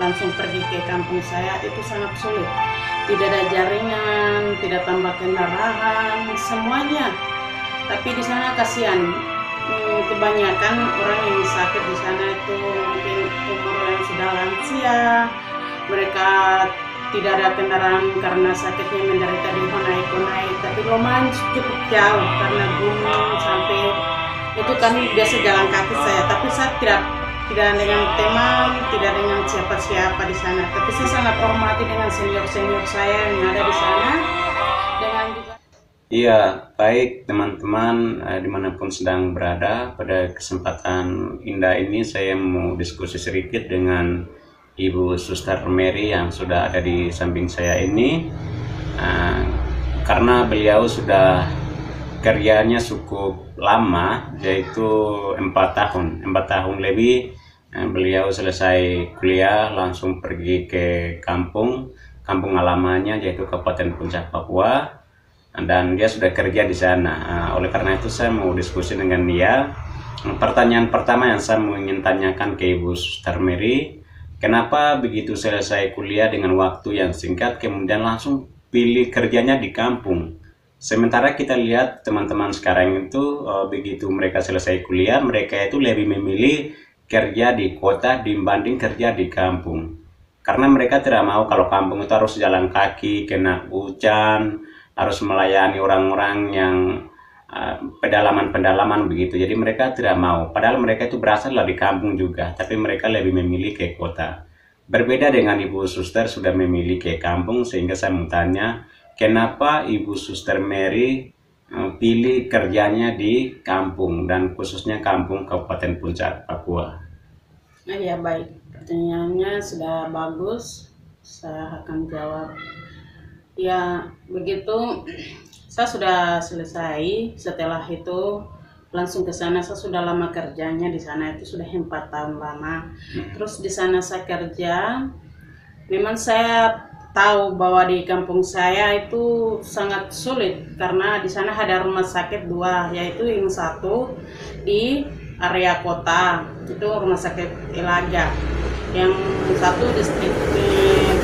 langsung pergi ke kampung saya itu sangat sulit. Tidak ada jaringan, tidak tambah kendaraan, semuanya. Tapi di sana kasihan, kebanyakan orang yang sakit di sana itu mungkin umur yang sudah lansia, mereka tidak ada kendaraan karena sakitnya menderita di Honai, tapi lumayan cukup jauh karena gunung sampai itu kami biasa jalan kaki saya, tapi saya tidak dengan teman, tidak dengan siapa-siapa di sana, tapi saya sangat hormati dengan senior-senior saya yang ada di sana, dengan juga. Iya, baik teman-teman dimanapun sedang berada, pada kesempatan indah ini saya mau diskusi sedikit dengan Ibu Suster Mary yang sudah ada di samping saya ini, karena beliau sudah kerjanya cukup lama, yaitu 4 tahun lebih. Beliau selesai kuliah langsung pergi ke kampung halamannya, yaitu Kabupaten Puncak, Papua, dan dia sudah kerja di sana. Oleh karena itu saya mau diskusi dengan dia. Pertanyaan pertama yang saya mau ingin tanyakan ke Ibu Suster Mary, kenapa begitu selesai kuliah dengan waktu yang singkat kemudian langsung pilih kerjanya di kampung? Sementara kita lihat teman-teman sekarang itu begitu mereka selesai kuliah, mereka itu lebih memilih kerja di kota dibanding kerja di kampung. Karena mereka tidak mau kalau kampung itu harus jalan kaki, kena hujan, harus melayani orang-orang yang pedalaman begitu. Jadi mereka tidak mau. Padahal mereka itu berasal dari kampung juga, tapi mereka lebih memilih ke kota. Berbeda dengan Ibu Suster sudah memilih ke kampung, sehingga saya mau tanya, kenapa Ibu Suster Mary pilih kerjanya di kampung dan khususnya kampung Kabupaten Puncak, Papua? Ya baik, pertanyaannya sudah bagus, saya akan jawab. Ya begitu, saya sudah selesai. Setelah itu langsung ke sana. Saya sudah lama kerjanya di sana, itu sudah 4 tahun lama. Terus di sana saya kerja, memang saya tahu bahwa di kampung saya itu sangat sulit karena di sana ada rumah sakit 2, yaitu yang satu di area kota, itu rumah sakit Ilaga. Yang satu distrik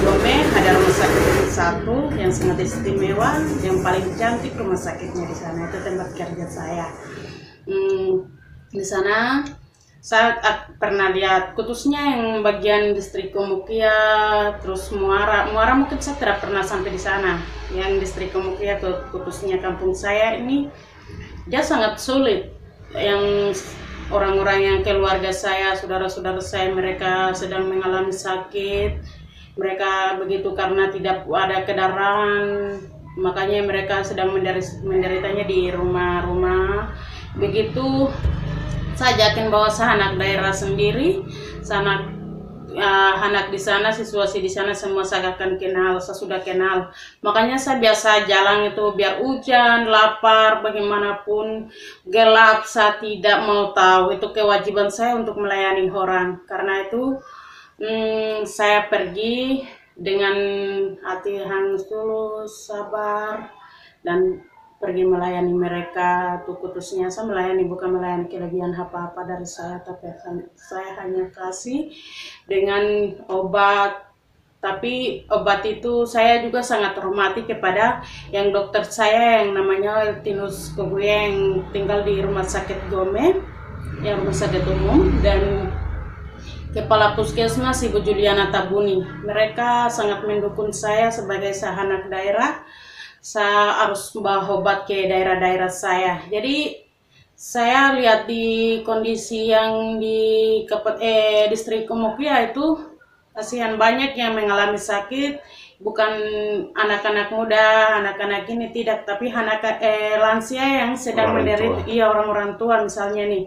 Gome ada rumah sakit satu yang sangat istimewa, yang paling cantik rumah sakitnya di sana, itu tempat kerja saya. Di sana saya pernah lihat khususnya yang bagian distrik Komukia, terus Muara mungkin saya tidak pernah sampai di sana. Yang distrik Komukia khususnya kampung saya ini dia sangat sulit. Yang orang-orang yang keluarga saya, saudara-saudara saya, mereka sedang mengalami sakit. Mereka begitu karena tidak ada kendaraan, makanya mereka sedang menderitanya di rumah-rumah. Begitu saya yakin bahwa saya anak daerah sendiri, saya anak di sana, situasi di sana semua saya akan kenal, saya sudah kenal. Makanya saya biasa jalan itu biar hujan, lapar, bagaimanapun gelap, saya tidak mau tahu. Itu kewajiban saya untuk melayani orang. Karena itu saya pergi dengan hati yang tulus, sabar, dan pergi melayani mereka. Tuh khususnya saya melayani, bukan melayani kelebihan apa-apa dari saya, tapi saya hanya kasih dengan obat. Tapi obat itu saya juga sangat hormati kepada yang dokter saya yang namanya Eltinus Kobuye yang tinggal di rumah sakit Gome, yang rumah sakit umum, dan Kepala Puskesmas Ibu Juliana Tabuni. Mereka sangat mendukung saya sebagai anak daerah. Saya harus membawa obat ke daerah-daerah saya. Jadi saya lihat di kondisi yang di distrik Komukia itu kasihan, banyak yang mengalami sakit, bukan anak-anak muda, anak-anak ini tidak, tapi lansia yang sedang menderita, iya orang-orang tua misalnya nih.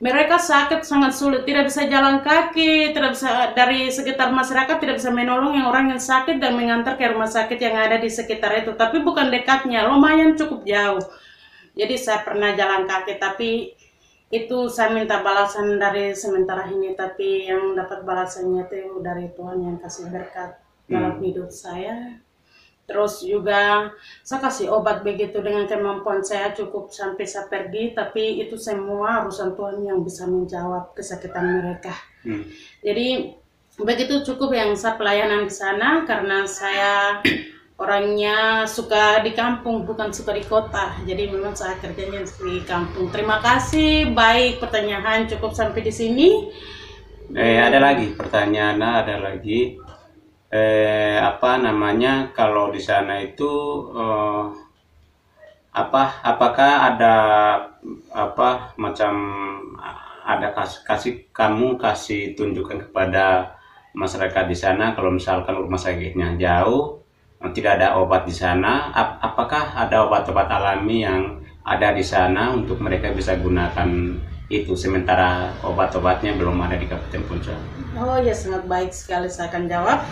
Mereka sakit sangat sulit, tidak bisa jalan kaki, tidak bisa, dari sekitar masyarakat tidak bisa menolong yang orang yang sakit dan mengantar ke rumah sakit yang ada di sekitar itu. Tapi bukan dekatnya, lumayan cukup jauh. Jadi saya pernah jalan kaki, tapi itu saya minta balasan dari sementara ini. Tapi yang dapat balasannya itu dari Tuhan yang kasih berkat dalam hidup saya. Terus juga saya kasih obat begitu dengan kemampuan saya cukup sampai saya pergi, tapi itu semua urusan Tuhan yang bisa menjawab kesakitan mereka. Jadi begitu cukup yang saya pelayanan di sana, karena saya orangnya suka di kampung, bukan suka di kota. Jadi memang saya kerjanya di kampung. Terima kasih. Baik, pertanyaan cukup sampai di sini. Ada lagi pertanyaan, ada lagi. Apa namanya, kalau di sana itu apakah ada apa macam ada kamu kasih tunjukkan kepada masyarakat di sana kalau misalkan rumah sakitnya jauh, tidak ada obat di sana, apakah ada obat-obat alami yang ada di sana untuk mereka bisa gunakan itu sementara obat-obatnya belum ada di Kabupaten Puncak? Oh ya, sangat baik sekali, saya akan jawab.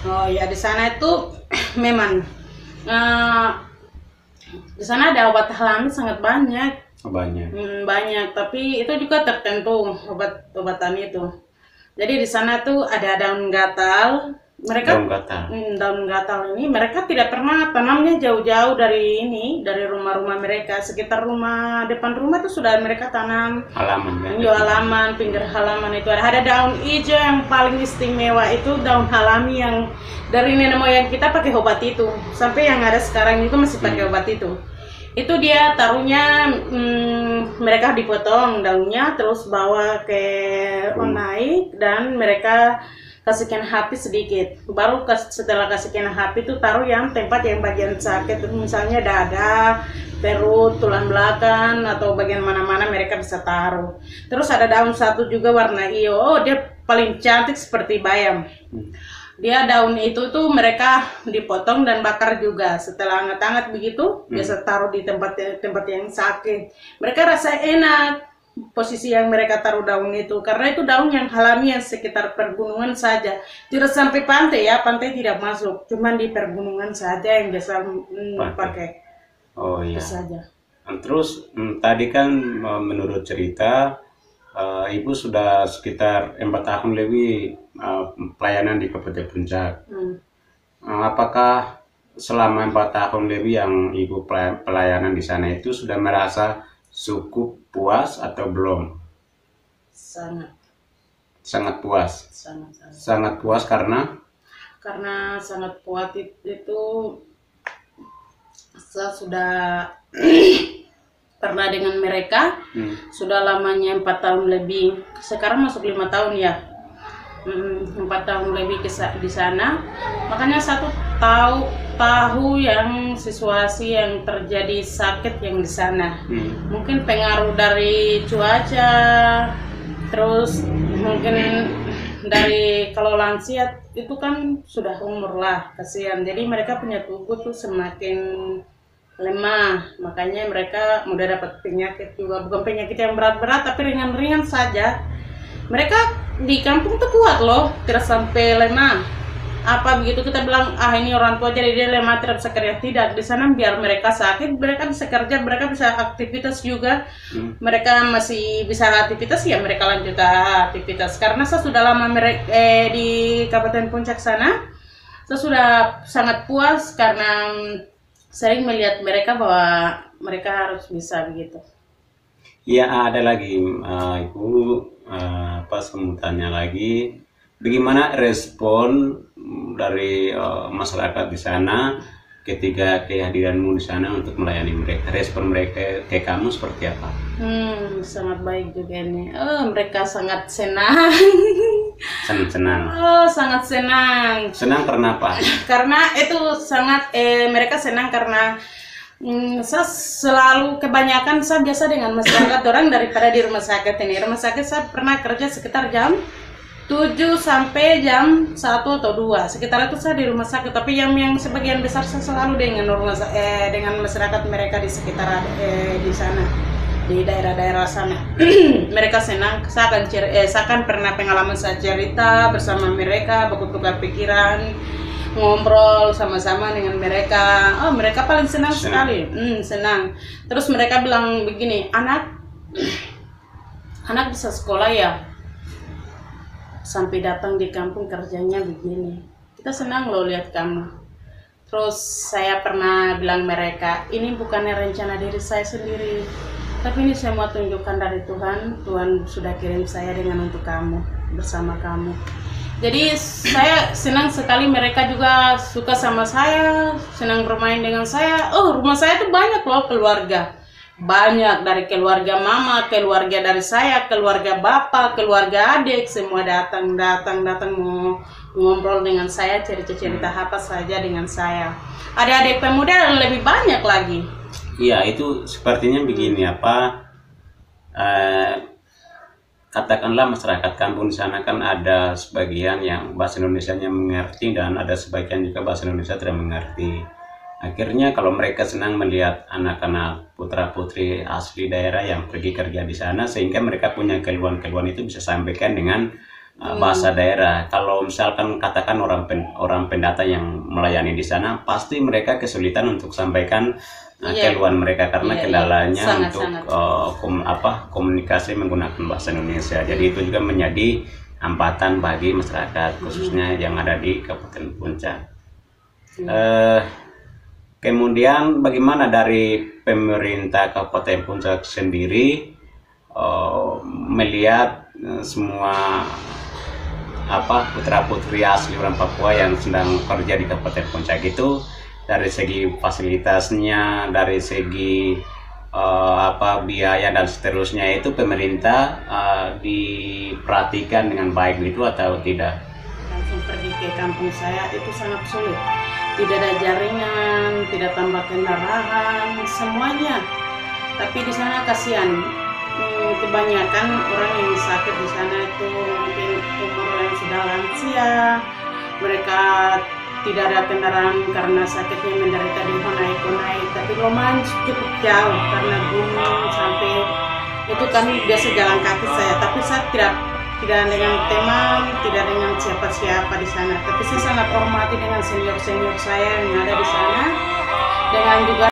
Oh ya, di sana itu memang di sana ada obat alami sangat banyak. Banyak, tapi itu juga tertentu obat-obatan itu. Jadi di sana tuh ada daun gatal. Daun gatal ini mereka tidak pernah tanamnya jauh-jauh dari rumah-rumah mereka. Sekitar depan rumah tuh sudah mereka tanam halaman kan? Halaman, pinggir halaman itu ada daun hijau yang paling istimewa, itu daun alami yang dari nenek moyang kita pakai obat itu. Sampai yang ada sekarang itu masih pakai obat itu. Itu dia taruhnya, mereka dipotong daunnya, terus bawa ke naik, dan mereka kasihkan api sedikit. Baru setelah kasihkan api itu taruh yang tempat yang bagian sakit, misalnya dada, perut, tulang belakang, atau bagian mana-mana mereka bisa taruh. Terus ada daun satu juga warna hijau, oh dia paling cantik seperti bayam. Dia daun itu tuh mereka dipotong dan bakar juga. Setelah hangat-hangat begitu, biasa taruh di tempat yang sakit. Mereka rasa enak posisi yang mereka taruh daun itu, karena itu daun yang alami yang sekitar pergunungan saja. Tidak sampai pantai ya, pantai tidak masuk. Cuman di pergunungan saja yang biasa pakai. Oh iya. Itu saja. Terus tadi kan menurut cerita Ibu sudah sekitar 4 tahun lebih pelayanan di Kabupaten Puncak. Apakah selama 4 tahun lebih yang Ibu pelayanan di sana itu sudah merasa cukup puas atau belum? Sangat puas. Sangat puas karena sangat puas itu saya sudah pernah dengan mereka, sudah lamanya 4 tahun lebih, sekarang masuk 5 tahun ya, 4 tahun lebih di sana. Makanya satu tahu yang situasi yang terjadi sakit yang di sana. Mungkin pengaruh dari cuaca, terus mungkin dari kalau lansia itu kan sudah umur lah, kasihan. Jadi mereka punya tubuh tuh semakin lemah, makanya mereka mudah dapat penyakit juga, bukan penyakit yang berat-berat tapi ringan-ringan saja. Mereka di kampung tuh kuat loh, tidak sampai lemah. Apa begitu kita bilang ini orang tua jadi dia lemah tidak bisa kerja, tidak. Di sana biar mereka sakit mereka bisa kerja, mereka bisa aktivitas juga. Mereka masih bisa aktivitas ya, mereka lanjut aktivitas. Karena saya sudah lama di Kabupaten Puncak sana, saya sudah sangat puas karena sering melihat mereka bahwa mereka harus bisa begitu. Iya, ada lagi Ibu, saya mau tanya lagi, bagaimana respon dari masyarakat di sana ketika kehadiranmu di sana untuk melayani mereka? Respon mereka ke kamu seperti apa? Sangat baik juga ini. Mereka sangat senang. Senang. Sangat senang. Senang karena apa? Karena itu sangat mereka senang karena saya selalu kebanyakan saya biasa dengan masyarakat orang daripada di rumah sakit ini. Rumah sakit saya pernah kerja sekitar jam 7 sampai jam 1 atau 2. Sekitar itu saya di rumah sakit, tapi yang sebagian besar saya selalu dengan dengan masyarakat mereka di sekitar di sana, di daerah-daerah sana. Mereka senang. Saya akan pernah pengalaman saya cerita bersama mereka, bertukar pikiran, ngobrol sama-sama dengan mereka. Mereka paling senang sekali. Senang. Terus mereka bilang begini, anak bisa sekolah ya, sampai datang di kampung kerjanya begini. Kita senang loh lihat kamu. Terus saya pernah bilang mereka, ini bukannya rencana diri saya sendiri, tapi ini saya mau tunjukkan dari Tuhan. Tuhan sudah kirim saya dengan untuk kamu, bersama kamu. Jadi saya senang sekali, mereka juga suka sama saya, senang bermain dengan saya. Oh, rumah saya tuh banyak loh keluarga. Banyak, dari keluarga mama, keluarga dari saya, keluarga bapak, keluarga adik, semua datang mau ngobrol dengan saya, cerita-cerita apa saja dengan saya. Adik-adik pemuda lebih banyak lagi. Iya, itu sepertinya begini katakanlah masyarakat kampung di sana kan ada sebagian yang bahasa Indonesianya mengerti dan ada sebagian juga bahasa Indonesia tidak mengerti. Akhirnya kalau mereka senang melihat anak-anak putra-putri asli daerah yang pergi kerja di sana, sehingga mereka punya keluhan-keluhan itu bisa sampaikan dengan bahasa daerah. Kalau misalkan katakan orang pendatang yang melayani di sana, pasti mereka kesulitan untuk sampaikan keluhan mereka karena kendalanya untuk komunikasi menggunakan bahasa Indonesia. Jadi itu juga menjadi hambatan bagi masyarakat khususnya yang ada di Kabupaten Puncak. Kemudian bagaimana dari pemerintah Kabupaten Puncak sendiri melihat semua putra-putri asli orang Papua yang sedang kerja di Kabupaten Puncak itu, dari segi fasilitasnya, dari segi biaya dan seterusnya, itu pemerintah diperhatikan dengan baik itu atau tidak? Langsung pergi ke kampung saya itu sangat sulit, tidak ada jaringan, tidak tambah kendaraan, semuanya. Tapi di sana kasihan, kebanyakan orang yang sakit di sana itu mungkin umur yang sudah lansia, mereka tidak ada kendaraan karena sakitnya menderita di naik, tapi lumayan cukup jauh karena gunung sampai itu kami biasa jalan kaki saya, tapi saya tidak dengan teman, tidak dengan siapa-siapa di sana, tapi saya sangat hormati dengan senior saya yang ada di sana, dengan juga